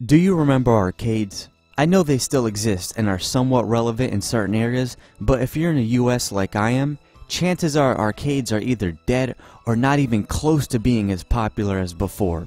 Do you remember arcades? I know they still exist and are somewhat relevant in certain areas, but if you're in the US like I am, chances are arcades are either dead or not even close to being as popular as before.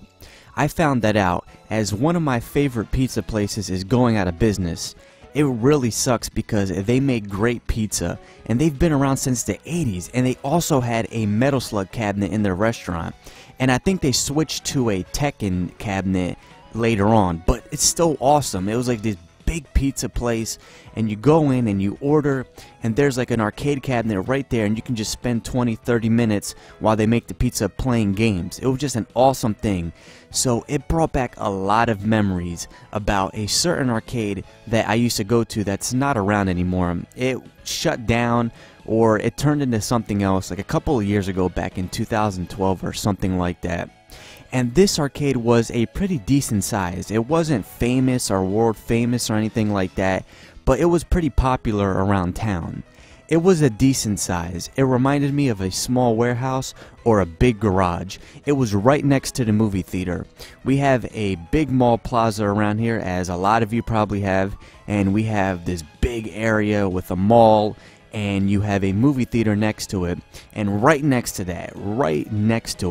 I found that out as one of my favorite pizza places is going out of business. It really sucks because they make great pizza and they've been around since the 80s, and they also had a Metal Slug cabinet in their restaurant, and I think they switched to a Tekken cabinet later on, but it's still awesome. It was like this big pizza place, and you go in and you order, and there's like an arcade cabinet right there, and you can just spend 20-30 minutes while they make the pizza playing games. It was just an awesome thing. So it brought back a lot of memories about a certain arcade that I used to go to that's not around anymore. It shut down, or it turned into something else like a couple of years ago, back in 2012 or something like that. And this arcade was a pretty decent size. It wasn't famous or world famous or anything like that, but it was pretty popular around town. It was a decent size. It reminded me of a small warehouse or a big garage. It was right next to the movie theater. We have a big mall plaza around here, as a lot of you probably have, and we have this big area with a mall, and you have a movie theater next to it, and right next to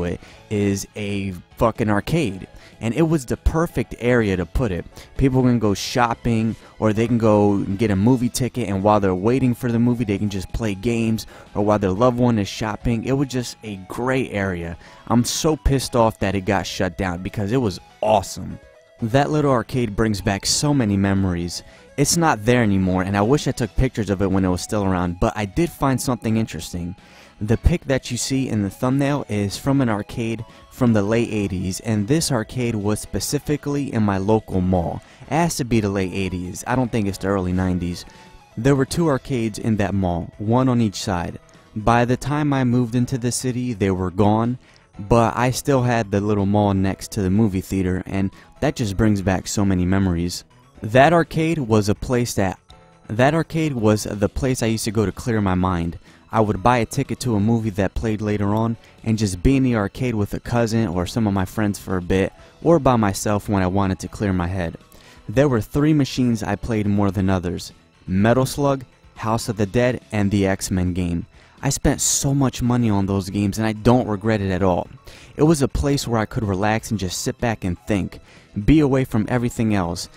it is a fucking arcade. And it was the perfect area to put it. People can go shopping, or they can go and get a movie ticket, and while they're waiting for the movie they can just play games, or while their loved one is shopping. It was just a great area. I'm so pissed off that it got shut down because it was awesome. That little arcade brings back so many memories. It's not there anymore, and I wish I took pictures of it when it was still around, but I did find something interesting. The pic that you see in the thumbnail is from an arcade from the late 80s, and this arcade was specifically in my local mall. It has to be the late 80s, I don't think it's the early 90s. There were two arcades in that mall, one on each side. By the time I moved into the city, they were gone, but I still had the little mall next to the movie theater, and that just brings back so many memories. That arcade was the place I used to go to clear my mind. I would buy a ticket to a movie that played later on and just be in the arcade with a cousin or some of my friends for a bit, or by myself when I wanted to clear my head. There were three machines I played more than others: Metal Slug, House of the Dead, and the X-Men game. I spent so much money on those games, and I don't regret it at all. It was a place where I could relax and just sit back and think, be away from everything else.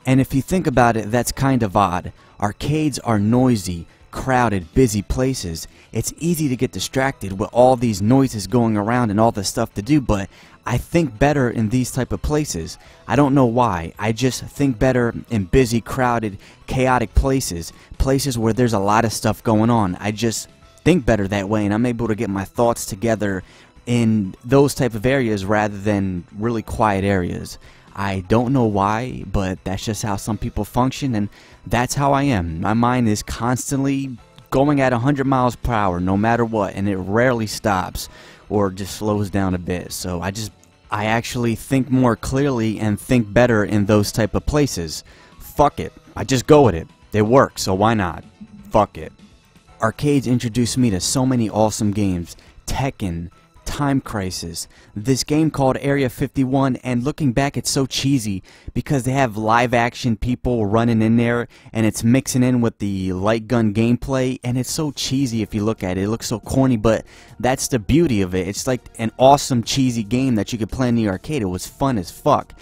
And if you think about it, that's kind of odd. Arcades are noisy, crowded, busy places. It's easy to get distracted with all these noises going around and all the stuff to do, but I think better in these type of places. I don't know why. I just think better in busy, crowded, chaotic places. Places where there's a lot of stuff going on. I just think better that way, and I'm able to get my thoughts together in those type of areas rather than really quiet areas. I don't know why, but that's just how some people function, and that's how I am. My mind is constantly going at 100 miles per hour no matter what, and it rarely stops or just slows down a bit. So I actually think more clearly and think better in those type of places. Fuck it. I just go with it. They work, so why not? Fuck it. Arcades introduced me to so many awesome games. Tekken, Time Crisis, this game called Area 51, and looking back it's so cheesy because they have live action people running in there and it's mixing in with the light gun gameplay, and it's so cheesy if you look at it. It looks so corny, but that's the beauty of it. It's like an awesome cheesy game that you could play in the arcade. It was fun as fuck.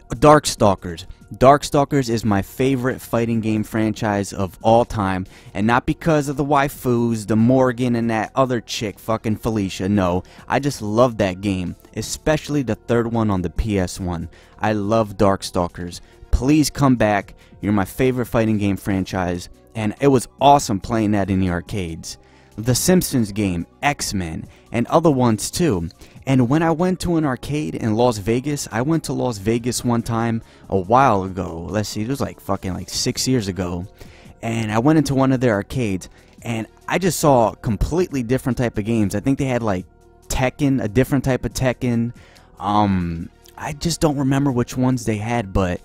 Darkstalkers. Darkstalkers is my favorite fighting game franchise of all time, and not because of the waifus, the Morgan, and that other chick, fucking Felicia. No, I just love that game, especially the third one on the PS1. I love Darkstalkers. Please come back. You're my favorite fighting game franchise, and it was awesome playing that in the arcades. The Simpsons game, X-Men, and other ones too. And when I went to an arcade in Las Vegas, I went to Las Vegas one time a while ago. Let's see, it was like 6 years ago. And I went into one of their arcades, and I just saw a completely different type of games. I think they had like Tekken, a different type of Tekken. I just don't remember which ones they had, but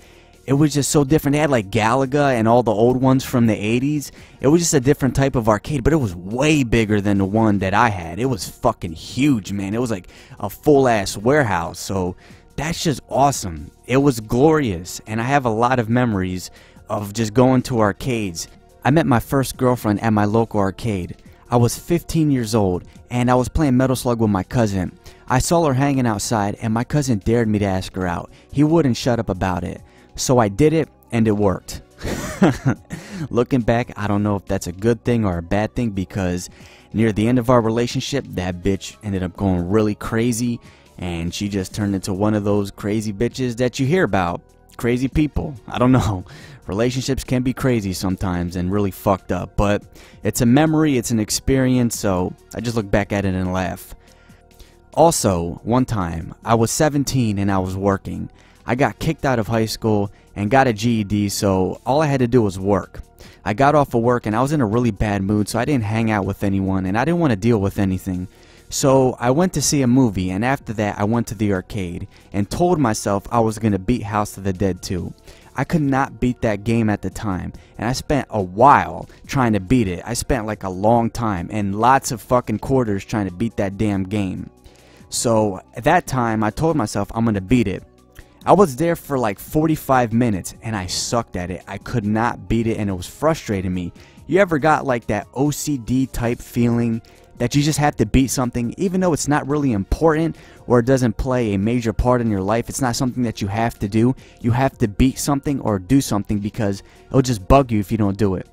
it was just so different. They had like Galaga and all the old ones from the 80s. It was just a different type of arcade, but it was way bigger than the one that I had. It was fucking huge, man. It was like a full-ass warehouse. So that's just awesome. It was glorious, and I have a lot of memories of just going to arcades. I met my first girlfriend at my local arcade. I was 15 years old, and I was playing Metal Slug with my cousin. I saw her hanging outside, and my cousin dared me to ask her out. He wouldn't shut up about it. So I did it, and it worked. Looking back, I don't know if that's a good thing or a bad thing, because near the end of our relationship, that bitch ended up going really crazy, and she just turned into one of those crazy bitches that you hear about. Crazy people. I don't know. Relationships can be crazy sometimes and really fucked up, but it's a memory, it's an experience, so I just look back at it and laugh. Also, one time, I was 17 and I was working. I got kicked out of high school and got a GED, so all I had to do was work. I got off of work and I was in a really bad mood, so I didn't hang out with anyone and I didn't want to deal with anything. So I went to see a movie, and after that I went to the arcade and told myself I was going to beat House of the Dead 2. I could not beat that game at the time, and I spent a while trying to beat it. I spent like a long time and lots of fucking quarters trying to beat that damn game. So at that time I told myself I'm going to beat it. I was there for like 45 minutes and I sucked at it. I could not beat it and it was frustrating me. You ever got like that OCD type feeling that you just have to beat something even though it's not really important or it doesn't play a major part in your life? It's not something that you have to do. You have to beat something or do something because it'll just bug you if you don't do it.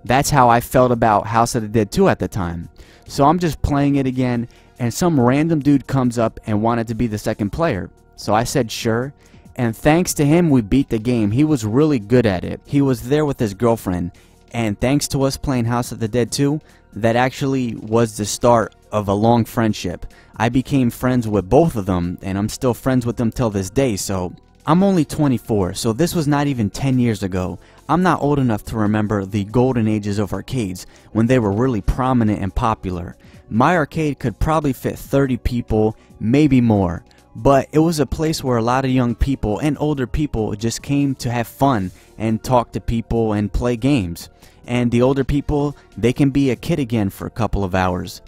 That's how I felt about House of the Dead 2 at the time. So I'm just playing it again, and some random dude comes up and wanted to be the second player. So I said sure, and thanks to him we beat the game. He was really good at it. He was there with his girlfriend, and thanks to us playing House of the Dead 2, that actually was the start of a long friendship. I became friends with both of them, and I'm still friends with them till this day. So I'm only 24, so this was not even 10 years ago. I'm not old enough to remember the golden ages of arcades when they were really prominent and popular. My arcade could probably fit 30 people, maybe more, but it was a place where a lot of young people and older people just came to have fun and talk to people and play games. And the older people, they can be a kid again for a couple of hours.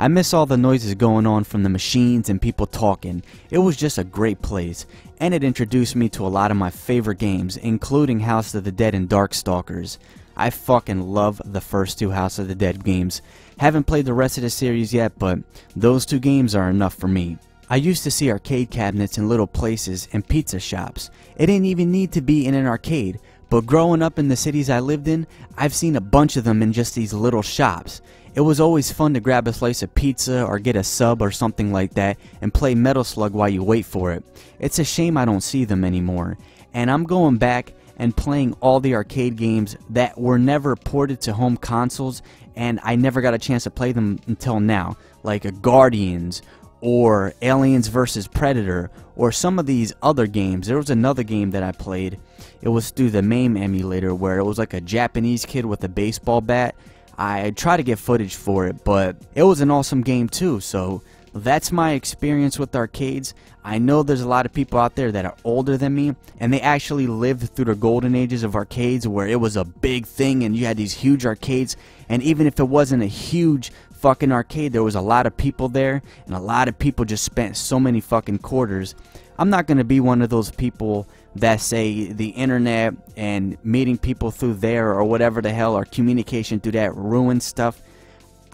I miss all the noises going on from the machines and people talking. It was just a great place, and it introduced me to a lot of my favorite games, including House of the Dead and Darkstalkers. I fucking love the first two House of the Dead games. Haven't played the rest of the series yet, but those two games are enough for me. I used to see arcade cabinets in little places and pizza shops. It didn't even need to be in an arcade. But growing up in the cities I lived in, I've seen a bunch of them in just these little shops. It was always fun to grab a slice of pizza or get a sub or something like that and play Metal Slug while you wait for it. It's a shame I don't see them anymore. And I'm going back and playing all the arcade games that were never ported to home consoles, and I never got a chance to play them until now, like Guardians or Aliens vs. Predator, or some of these other games. There was another game that I played. It was through the MAME emulator where it was like a Japanese kid with a baseball bat. I tried to get footage for it, but it was an awesome game too. So that's my experience with arcades. I know there's a lot of people out there that are older than me, and they actually lived through the golden ages of arcades where it was a big thing and you had these huge arcades, and even if it wasn't a huge fucking arcade, there was a lot of people there, and a lot of people just spent so many fucking quarters. I'm not going to be one of those people that say the internet and meeting people through there or whatever the hell, or communication through that ruins stuff.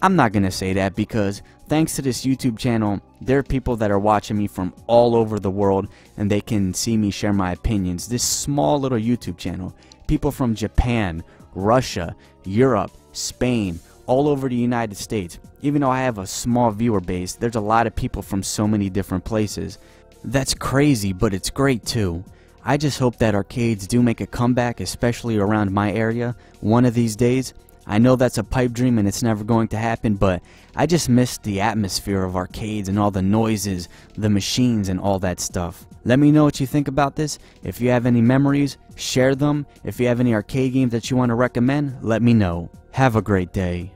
I'm not going to say that, because thanks to this YouTube channel, there are people that are watching me from all over the world, and they can see me share my opinions. This small little YouTube channel, people from Japan, Russia, Europe, Spain, all over the United States. Even though I have a small viewer base, there's a lot of people from so many different places. That's crazy, but it's great too. I just hope that arcades do make a comeback, especially around my area, one of these days. I know that's a pipe dream and it's never going to happen, but I just miss the atmosphere of arcades and all the noises, the machines, and all that stuff. Let me know what you think about this. If you have any memories, share them. If you have any arcade games that you want to recommend, let me know. Have a great day.